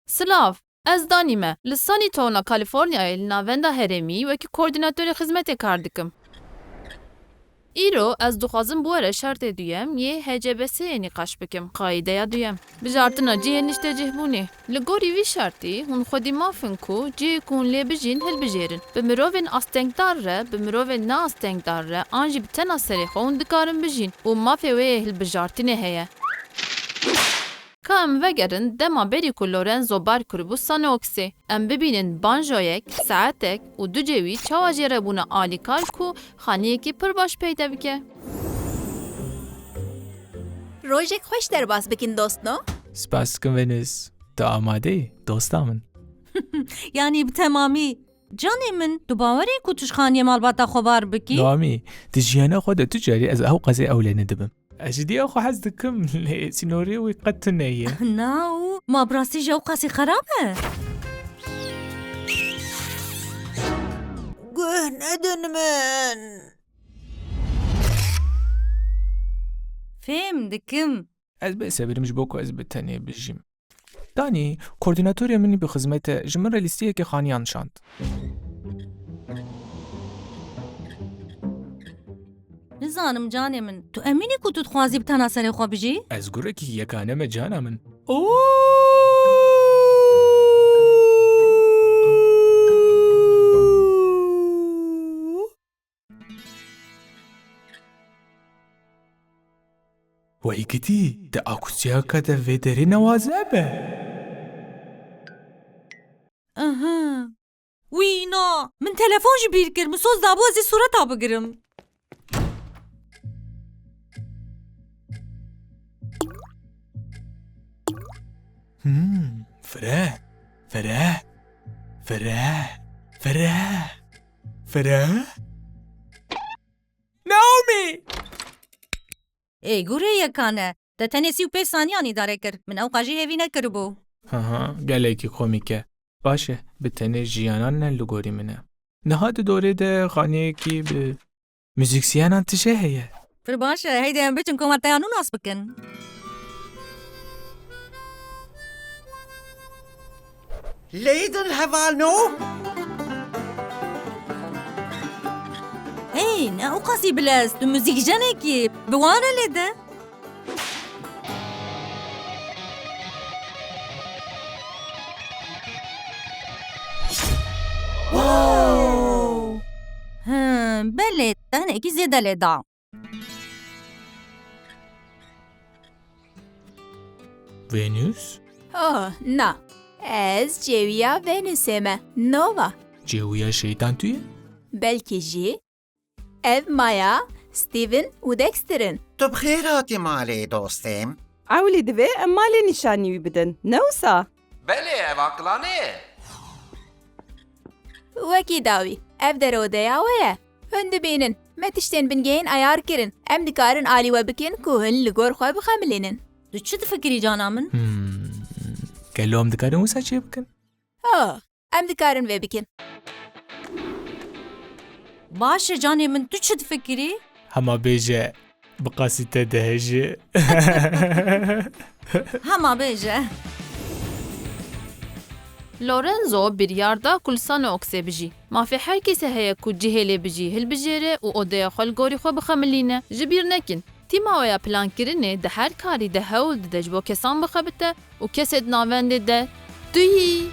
Silav, ez danîme li Sanîtona Kaliforniyayê li navenda herêmî wekî koordinatörê xizmetê kar dikim. Îro ez dixwazim bi we re şertê duyem yê HCBSyê nîqaş bikim. Qaîdeya duyem. Bijartina cihê niştê cihbûnê. Li gorî vî şertî hûn xwedî mafin ku cihê ku hûn lê bijîn hilbijêrin. Bi mirovên astengdar re, bi mirovên neastengdar re an jî bi tena serê xwe hûn dikarin bijîn û mafê wê yê hilbijartinê heye. Ka em vegerin dema berî ku Lorenzo bar kiribû Sanoxê. Em bibînin banjoyek, saetek û du cewî çawa jê re bûne alîkar ku xaniyekî pir baş peyda bike. Rojek xweş derbas bikin dostno? Spas dikim Venüs. Tu amadeyî, dosta min. Yani bi temamî. Canê min, tu bawerî ku tu ji xaniyê malbata xwe bar bikî? Namî, di jiyana xwe de tu carî ez ew qezê ewlenê dibim. Ez ji dîya xwe hez dikim lê sînorê wî qet tu neyê. Na û ma bi rastî ji ew qasî xerab e? Guh nedin min. Fêm dikim. Ez bê sebirim ji bo ku ez bi tenê bijîm. Danî, koordinatörê min bi xizmetê ji min re lîsteyekê xaniyan nişand. Nizanim canê min, tu emînî ku tu dixwazî bi tena serê xwe bijî? Ez gurekî yekane me cana min. Wêkitî, te akustiyaka de vê derê newaze be. Aha. Wî na, min telefon jî bîr kir, min soz dabû ez ê sureta bigirim. Fire, fire, fire, fire, fire. Naomi! Ê gurê yekane, te tenê 35 saniyan îdare kir, min ew qajî hêvî nekiribû. Gelekî komîk e. Baş e, bi tenê jiyanan ne li gorî min e. Niha di dorê de xaniyekî bi müziksiyanan tişe heye. Pir baş e, heydê em biçin komarteya nû nas bikin. Leiden hevalno? Hey, ne ew qasî bilez, tu müzîkjenekî, bi wan re lê de. Belê, te hinekî zêde lê da. Venüs? Oh, na. Ez cêwiya Venüsê me. Nova. Cêwiya şeytan tu ye? Belkî jî ev Maya, Steven û Dexter'in. Tu bi xêr hatî malê dostêm. Ewlî divê em malê nîşanî wî bidin. Ne wisa? Belê ev aqlanê. Wekî dawî, ev derodeya we ye. Hûn dibînin, me tiştên bingehên ayar kirin. Em dikarin alî we bikin ku hûn li gor xwe bixemilînin. Tu çi difikirî cana min? Gelo em dikarin wisa çê bikin? Oh, em dikarin vê bikin. Baş e canê min, tu çi difikirî? Hema bêje bi qasî te dihêje. Hema bêje. Lorenzo biryarda ku li Sanoxê bijî. Mafê her kesê heye ku cihê lê bijî hilbijêre û odeya xwe li gorî xwe bixemilîne. Ji bîr nekin. Tîma we ya plankirinê di her karî de hewl dide ji bo kesan bixebite û kesê di navendê de tuyî.